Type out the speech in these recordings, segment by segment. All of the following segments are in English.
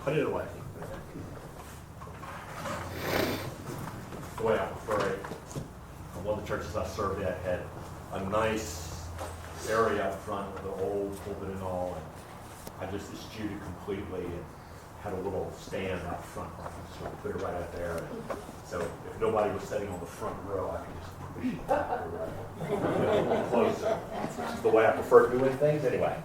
Put it away. The way I prefer it. One of the churches I served at had a nice area up front with the old pulpit and all, and I just eschewed it completely and had a little stand out front. I could sort of put it right out there. And so if nobody was sitting on the front row, I could just push it back right closer. It's the way I prefer doing things anyway.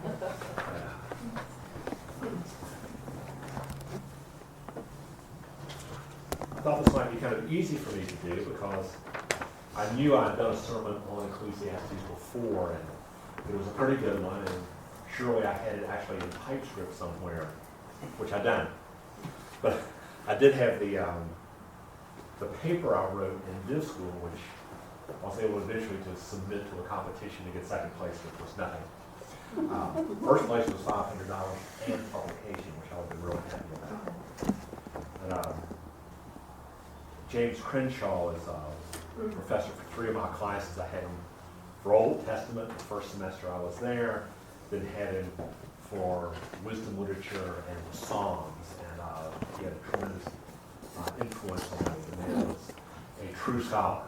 I thought this might be kind of easy for me to do because I knew I had done a sermon on Ecclesiastes before, and it was a pretty good one, and surely I had it actually in typescript somewhere, which I don't. But I did have the paper I wrote in Div School, which I was able eventually to submit to a competition to get second place, which was nothing. First place was $500 and publication, which I was really happy about. And, James Crenshaw is a professor for 3 of my classes. I had him for Old Testament the first semester I was there, then had him for wisdom literature and the Psalms, and he had a tremendous influence on me. The man was a true scholar.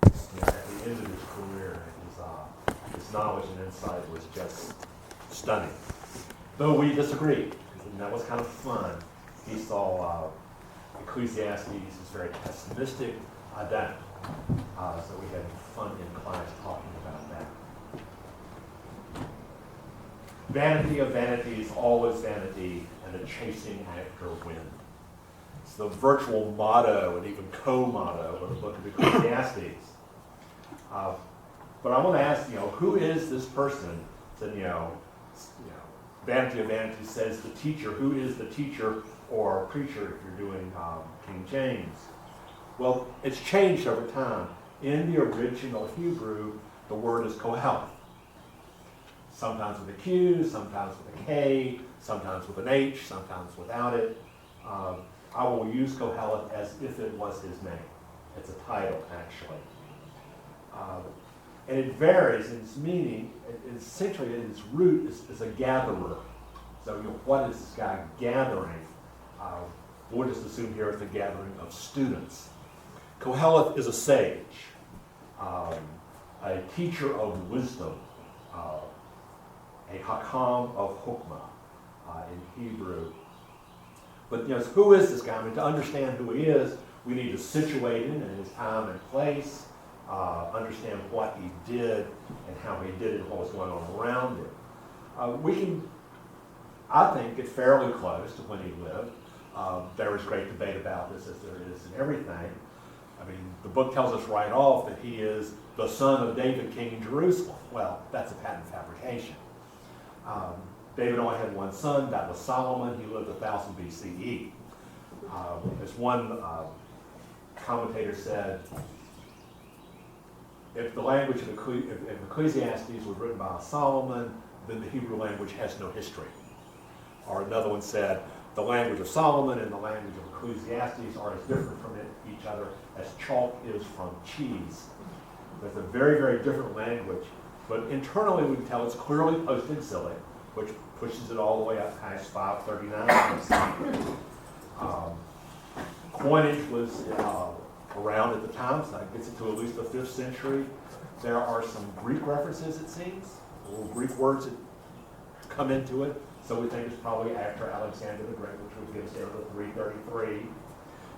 At the end of his career, his knowledge and insight was just stunning. Though we disagreed, and that was kind of fun. He saw Ecclesiastes is very pessimistic. I don't. So we had fun in class talking about that. Vanity of vanities, always vanity, and a chasing after wind. It's the virtual motto and even co-motto of the book of Ecclesiastes. But I want to ask, who is this person? Said, vanity of vanities says the teacher. Who is the teacher or preacher if you're doing King James? Well, it's changed over time. In the original Hebrew, the word is Koheleth. Sometimes with a Q, sometimes with a K, sometimes with an H, sometimes without it. I will use Koheleth as if it was his name. It's a title, actually. And it varies in its meaning. Essentially, in its root is a gatherer. So, what is this guy gathering? We'll just assume here it's a gathering of students. Koheleth is a sage, a teacher of wisdom, a hakam of hukmah in Hebrew. But who is this guy? To understand who he is, we need to situate him in his time and place, understand what he did and how he did it and what was going on around him. We can, I think, get fairly close to when he lived. There is great debate about this, as there is in everything. I mean, the book tells us right off that he is the son of David, king in Jerusalem. Well, that's a patent fabrication. David only had one son, that was Solomon. He lived 1000 BCE. As one commentator said, if the language of if Ecclesiastes was written by Solomon, then the Hebrew language has no history. Or another one said, the language of Solomon and the language of Ecclesiastes are as different from each other as chalk is from cheese. It's a very, very different language, but internally we can tell it's clearly post-exilic, which pushes it all the way up past 539. Coinage was around at the time, so that gets it to at least the 5th century. There are some Greek references, it seems, little Greek words that come into it. So we think it's probably after Alexander the Great, which would get us down to 333.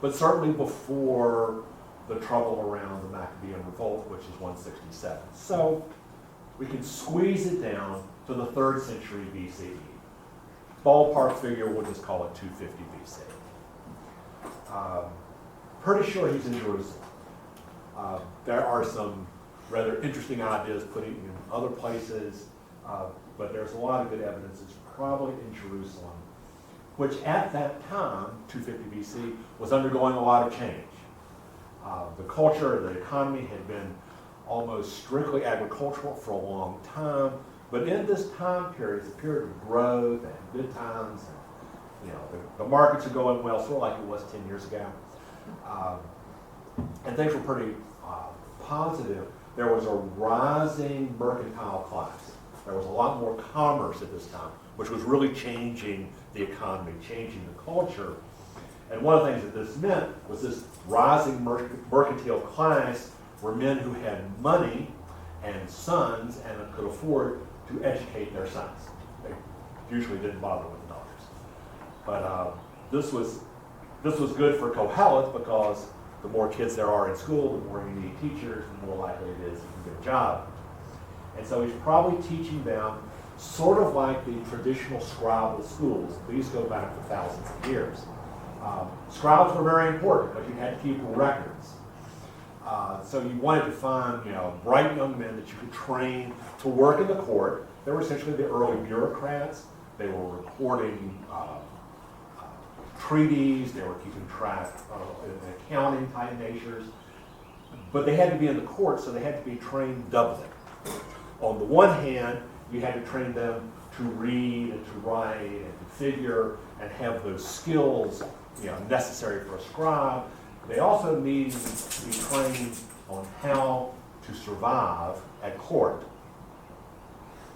But certainly before the trouble around the Maccabean revolt, which is 167. So we can squeeze it down to the 3rd century BCE. Ballpark figure, we'll just call it 250 BC. Pretty sure he's in Jerusalem. There are some rather interesting ideas putting in other places, but there's a lot of good evidence it's probably in Jerusalem, which at that time, 250 BC, was undergoing a lot of change. The culture, the economy had been almost strictly agricultural for a long time, but in this time period, it's a period of growth and good times, and the markets are going well, sort of like it was 10 years ago. And things were pretty positive. There was a rising mercantile class. There was a lot more commerce at this time, which was really changing the economy, changing the culture. And one of the things that this meant was this rising mercantile class were men who had money and sons and could afford to educate their sons. They usually didn't bother with the daughters. But this was good for Kohelet because the more kids there are in school, the more you need teachers, the more likely it is you can get a job. And so he's probably teaching them sort of like the traditional scribal schools. These go back for thousands of years. Scribes were very important because you had to keep records. So you wanted to find, bright young men that you could train to work in the court. They were essentially the early bureaucrats. They were recording treaties. They were keeping track of accounting type natures. But they had to be in the court, so they had to be trained doubly. On the one hand, you had to train them to read and to write and to figure and have those skills necessary for a scribe. They also needed to be trained on how to survive at court.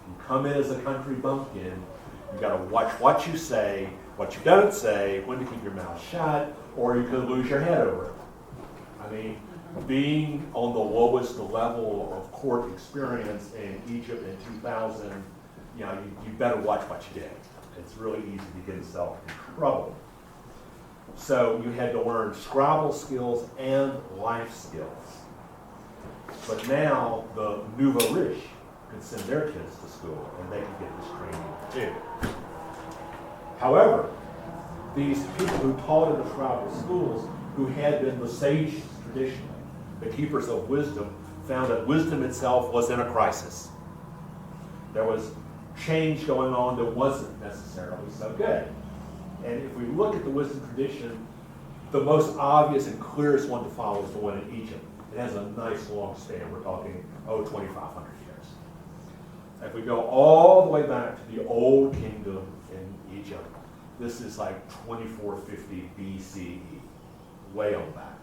You come in as a country bumpkin, you've got to watch what you say, what you don't say, when to keep your mouth shut, or you could lose your head over it. I mean, being on the lowest level of court experience in Egypt in 2000, you better watch what you did. It's really easy to get yourself in trouble. So you had to learn scribal skills and life skills. But now the nouveau riche could send their kids to school and they could get this training too. However, these people who taught in the scribal schools, who had been the sages traditionally, the keepers of wisdom, found that wisdom itself was in a crisis. There was change going on that wasn't necessarily so good. And if we look at the wisdom tradition, the most obvious and clearest one to follow is the one in Egypt. It has a nice long span. We're talking, 2,500 years. If we go all the way back to the Old Kingdom in Egypt, this is like 2450 BCE, way on back.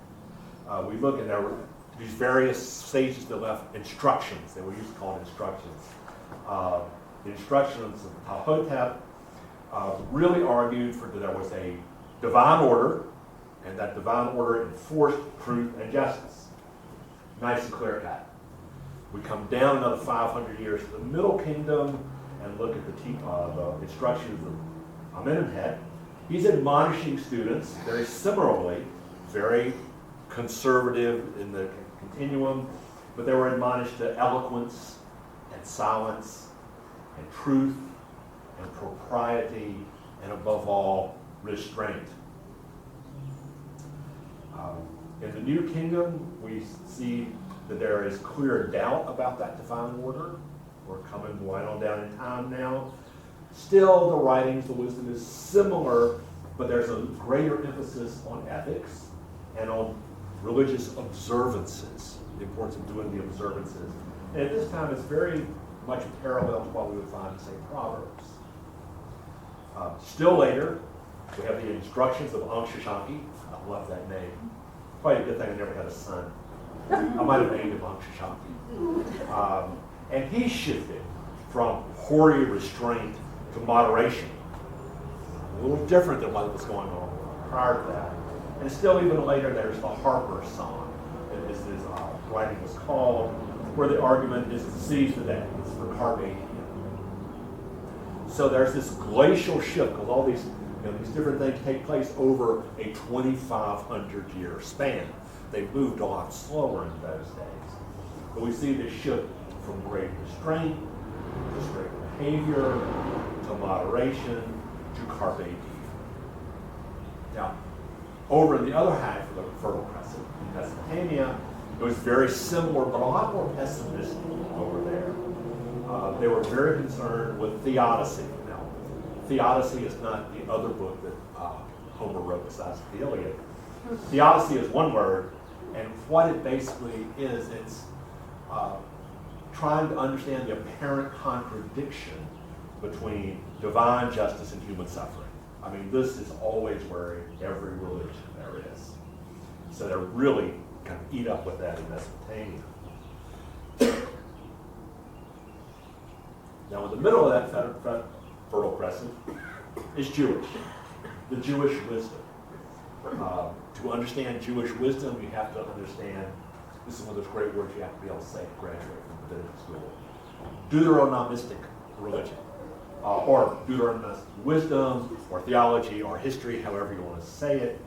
We look and there were these various sages that left instructions. They were used to call it instructions. The instructions of Ptahhotep really argued that there was a divine order, and that divine order enforced truth and justice. Nice and clear cut. We come down another 500 years to the Middle Kingdom and look at the instructions of Amenemhet. He's admonishing students very similarly, very conservative in the continuum, but they were admonished to eloquence and silence and truth and propriety and above all, restraint. In the New Kingdom, we see that there is clear doubt about that divine order. We're coming right on down in time now. Still, the writings of wisdom is similar, but there's a greater emphasis on ethics and on religious observances, the importance of doing the observances. And at this time, it's very much parallel to what we would find in, say, Proverbs. Still later, we have the instructions of Ankh-Shashanki. I love that name. Probably a good thing I never had a son. I might have named him Ankh-Shashanki. And he shifted from hoary restraint to moderation. A little different than what was going on prior to that. And still even later, there's the Harper Song, as his writing was called, where the argument is to seize the day. It's for carpe diem. So there's this glacial shift, because all these different things take place over a 2,500-year span. They moved a lot slower in those days. But we see this shift from great restraint to straight behavior to moderation to carpe diem. Now, over in the other half of the Fertile Crescent, in Mesopotamia, it was very similar, but a lot more pessimistic over there. They were very concerned with theodicy. Now, theodicy is not the other book that Homer wrote besides the Iliad. Theodicy is one word, and what it basically is, it's trying to understand the apparent contradiction between divine justice and human suffering. I mean, this is always where in every religion there is. So they're really kind of eat up with that in Mesopotamia. Now, in the middle of that Fertile Crescent is Jewish, the Jewish wisdom. To understand Jewish wisdom, you have to understand, this is one of those great words you have to be able to say to graduate from the Biblical school, Deuteronomistic religion, or Deuteronomistic wisdom, or theology, or history, however you want to say it.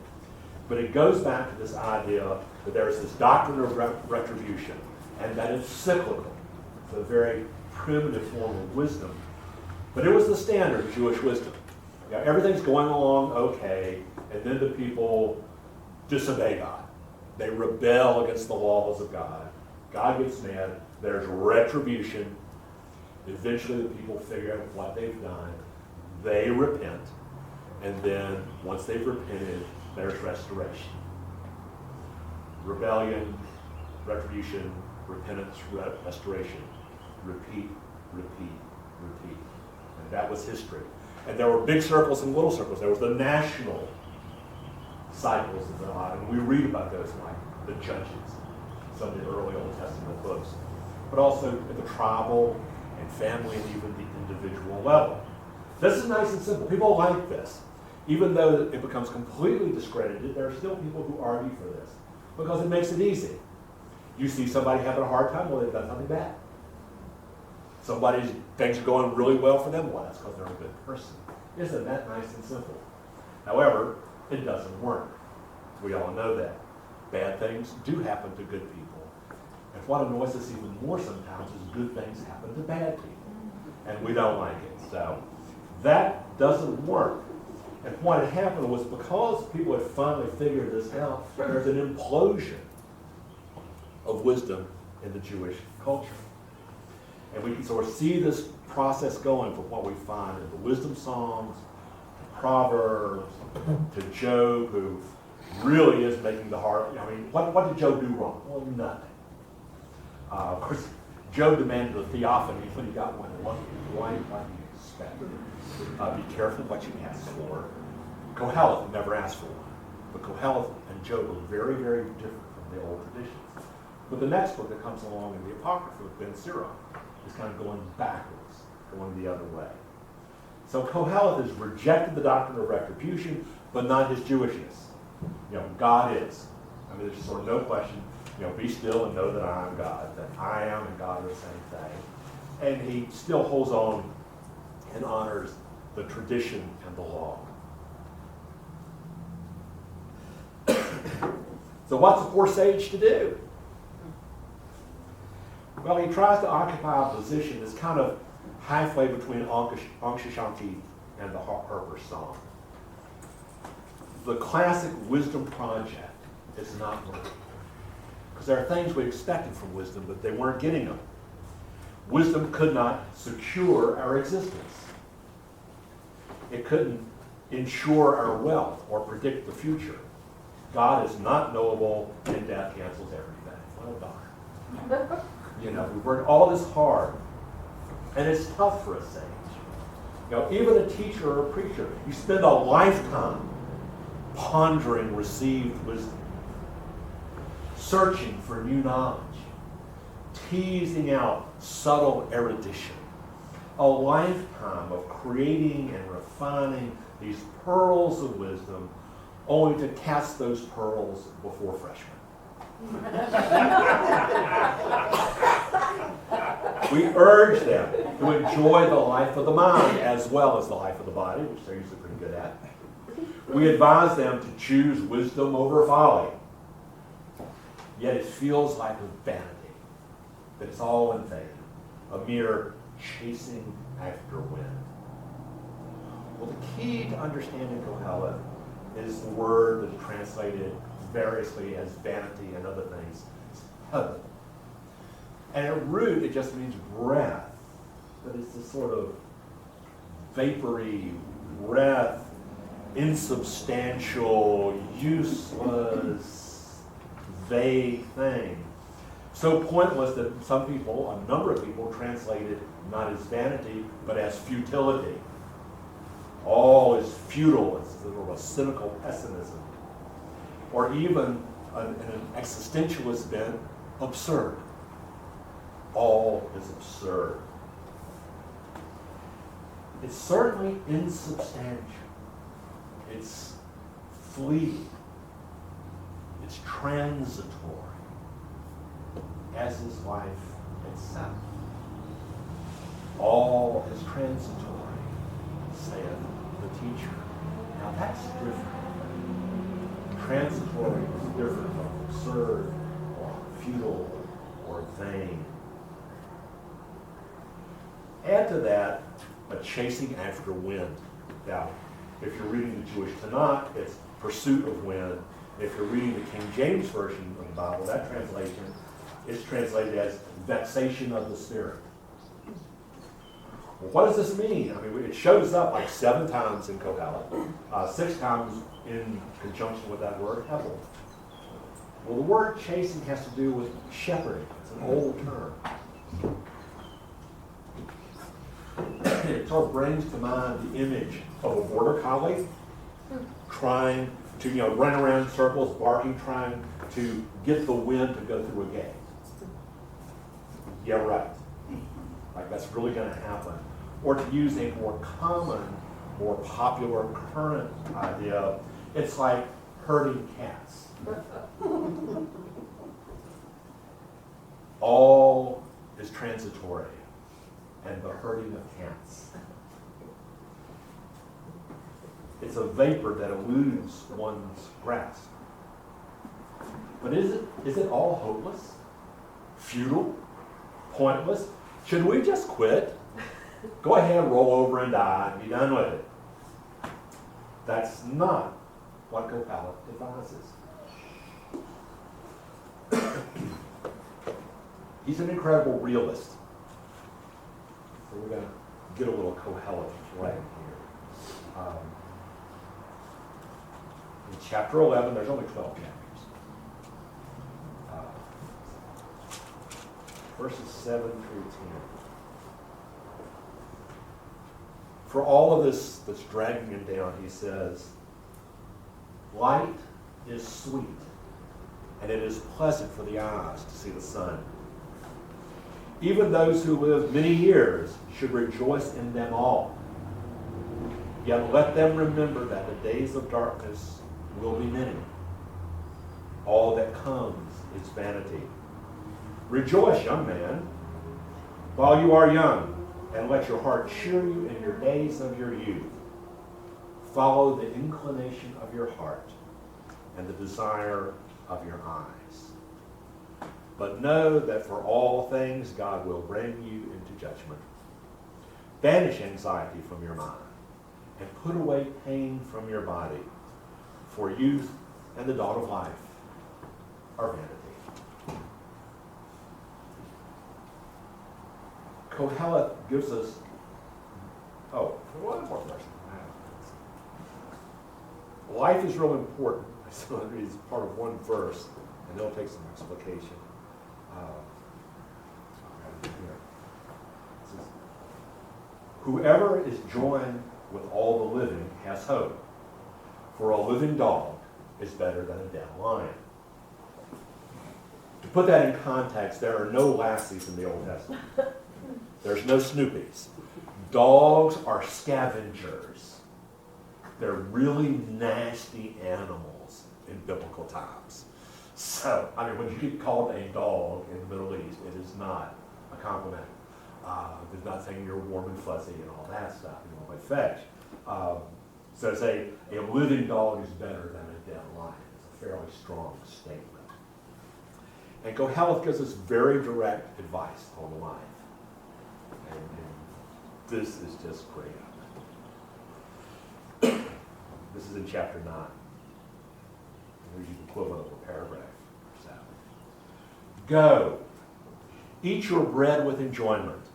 But it goes back to this idea that there's this doctrine of retribution, and that it's cyclical. It's a very primitive form of wisdom. But it was the standard Jewish wisdom. You know, everything's going along okay, and then the people disobey God. They rebel against the laws of God. God gets mad. There's retribution. Eventually the people figure out what they've done. They repent. And then once they've repented, there's restoration. Rebellion, retribution, repentance, restoration. Repeat, repeat, repeat. And that was history. And there were big circles and little circles. There was the national cycles of God, and we read about those like the Judges, some of the early Old Testament books. But also at the tribal and family and even the individual level. This is nice and simple. People like this. Even though it becomes completely discredited, there are still people who argue for this because it makes it easy. You see somebody having a hard time, well, they've done something bad. Things are going really well for them, well, that's because they're a good person. Isn't that nice and simple? However, it doesn't work. We all know that. Bad things do happen to good people. And what annoys us even more sometimes is good things happen to bad people. And we don't like it. So that doesn't work. And what had happened was because people had finally figured this out, there's an implosion of wisdom in the Jewish culture. And we can sort of see this process going from what we find in the wisdom songs, to Proverbs, to Job, who really is making the heart. I mean, what did Job do wrong? Well, nothing. Of course, Job demanded a theophany when he got one. It wasn't quite like he expected. Be careful what you ask for. Koheleth never asked for one. But Koheleth and Job are very, very different from the old traditions. But the next book that comes along in the Apocrypha with Ben Sira is kind of going backwards, going the other way. So Koheleth has rejected the doctrine of retribution, but not his Jewishness. You know, God is. I mean, there's sort of no question. You know, be still and know that I am God, that I am and God are the same thing. And he still holds on and honors the tradition and the law. So what's a poor sage to do? Well, he tries to occupy a position that's kind of halfway between Ankh-Shanti and the Harper's Song. The classic wisdom project is not working. Because there are things we expected from wisdom, but they weren't getting them. Wisdom could not secure our existence. It couldn't ensure our wealth or predict the future. God is not knowable, and death cancels everything. Well, darn. You know, we've worked all this hard, and it's tough for a sage. You know, even a teacher or a preacher, you spend a lifetime pondering received wisdom, searching for new knowledge, teasing out subtle erudition, a lifetime of creating and refining these pearls of wisdom, only to cast those pearls before freshmen. We urge them to enjoy the life of the mind as well as the life of the body, which they're usually pretty good at. We advise them to choose wisdom over folly. Yet it feels like a vanity, that it's all in vain, a mere chasing after wind. Well, the key to understanding Koheleth is the word that is translated variously as vanity and other things, hebel. And at root, it just means breath. But it's this sort of vapory, breath, insubstantial, useless, vague thing. So pointless that some people, a number of people, translated not as vanity, but as futility. All is futile. It's sort of a cynical pessimism. Or even in an existentialist bent, absurd. All is absurd. It's certainly insubstantial. It's fleeting. It's transitory, as is life itself. All is transitory, saith the teacher. Now that's different. Transitory is different from absurd or futile or vain. Add to that a chasing after wind. Now, if you're reading the Jewish Tanakh, it's pursuit of wind. If you're reading the King James Version of the Bible, that translation is translated as vexation of the spirit. Well, what does this mean? I mean, it shows up like 7 times in Kohelet, 6 times in conjunction with that word, hebel. Well, the word chasing has to do with shepherding. It's an old term. It sort of brings to mind the image of a border collie trying to, run around in circles, barking, trying to get the wind to go through a gate. Yeah, right. Like that's really going to happen. Or to use a more common, more popular current idea, it's like herding cats. All is transitory, and the herding of cats. It's a vapor that eludes one's grasp. But is it all hopeless? Futile? Pointless? Should we just quit? Go ahead, roll over and die, and be done with it. That's not what Kohelet advises. He's an incredible realist. So we're going to get a little Kohelet flag here. In chapter 11, there's only 12 chapters. Verses 7 through 10. For all of this that's dragging him down, he says, light is sweet, and it is pleasant for the eyes to see the sun. Even those who live many years should rejoice in them all. Yet let them remember that the days of darkness will be many. All that comes is vanity. Rejoice, young man, while you are young, and let your heart cheer you in your days of your youth. Follow the inclination of your heart and the desire of your eyes. But know that for all things God will bring you into judgment. Banish anxiety from your mind and put away pain from your body, for youth and the dawn of life are vanity. Kohelet gives us, one more verse. Life is real important. So it's part of one verse, and it'll take some explication. It says, whoever is joined with all the living has hope, for a living dog is better than a dead lion. To put that in context, there are no lassies in the Old Testament. There's no Snoopies. Dogs are scavengers. They're really nasty animals in biblical times. So, when you get called a dog in the Middle East, it is not a compliment. It's not saying you're warm and fuzzy and all that stuff. You know, like fetch. So to say a living dog is better than a dead lion is a fairly strong statement. And Kohelet gives us very direct advice on life. And this is just great. This is in chapter 9. There's the equivalent of a paragraph. So, go, eat your bread with enjoyment,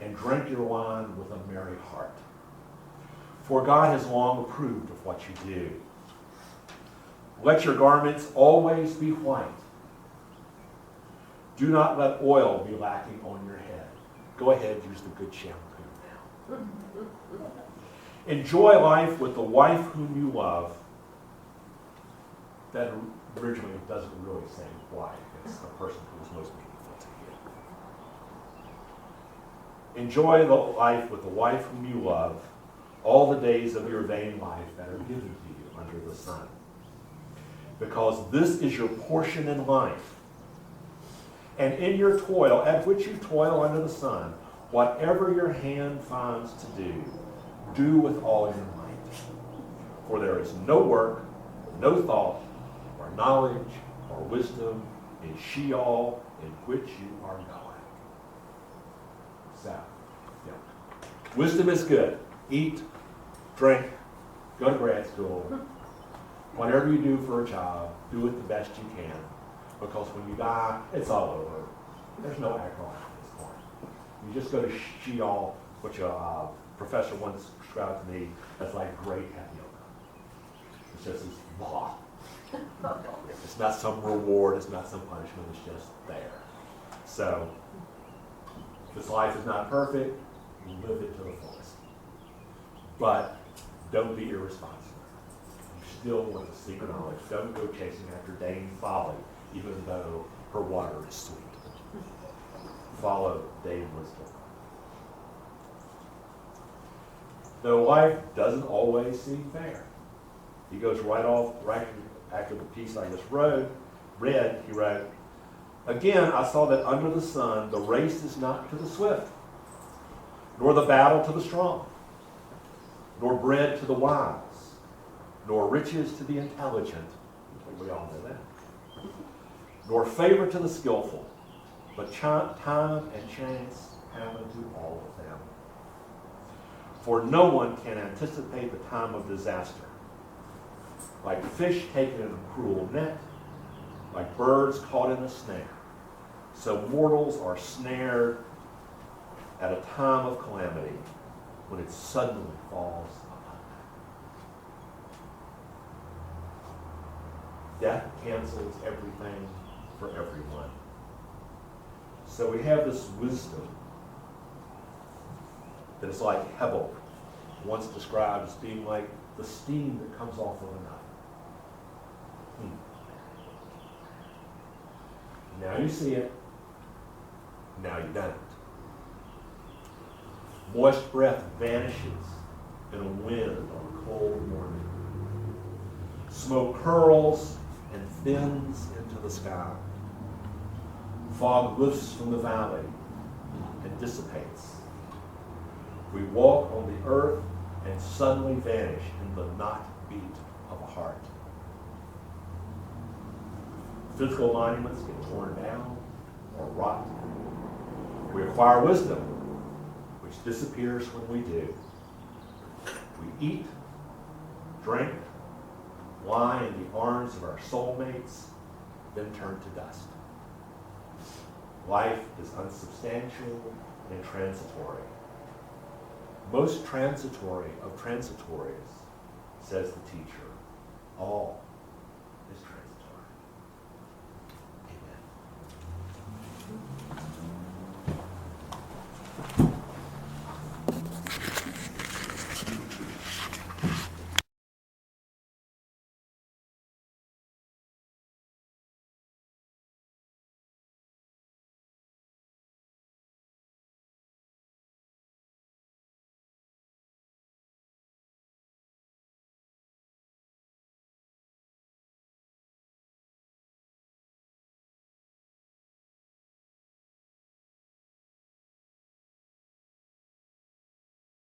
and drink your wine with a merry heart. For God has long approved of what you do. Let your garments always be white. Do not let oil be lacking on your head. Go ahead, use the good shampoo now. Enjoy life with the wife whom you love. That originally doesn't really say wife. It's the person who is most meaningful to Enjoy the life with the wife whom you love, all the days of your vain life that are given to you under the sun. Because this is your portion in life. And in your toil, at which you toil under the sun, whatever your hand finds to do with all your might. For there is no work, no thought, or knowledge, or wisdom in Sheol in which you are going. So, yeah. Wisdom is good. Eat, drink, go to grad school. Whatever you do for a job, do it the best you can. Because when you die, it's all over. There's no afterlife at this point. You just go to Sheol, which a professor once described to me as like great tapioca. It's just this blah. It's not some reward, it's not some punishment, it's just there. So, this life is not perfect, live it to the fullest. But don't be irresponsible. You still want to seek knowledge. Don't go chasing after Dame Folly, even though her water is sweet. Follow Dame Wisdom. Though life doesn't always seem fair. He goes right after the piece I just read, he wrote, again, I saw that under the sun, the race is not to the swift, nor the battle to the strong, nor bread to the wise, nor riches to the intelligent. We all know that. Nor favor to the skillful, but time and chance happen to all of them. For no one can anticipate the time of disaster. Like fish taken in a cruel net, like birds caught in a snare. So mortals are snared at a time of calamity when it suddenly falls upon them. Death cancels everything for everyone. So we have this wisdom that is like hebel, once described as being like the steam that comes off of a knife. Now you see it, now you don't. Moist breath vanishes in a wind on a cold morning. Smoke curls and thins into the sky. Fog lifts from the valley and dissipates. We walk on the earth and suddenly vanish in the not beat of a heart. Physical monuments get torn down or rot. We acquire wisdom, which disappears when we do. We eat, drink, lie in the arms of our soulmates, then turn to dust. Life is unsubstantial and transitory. Most transitory of transitories, says the teacher, all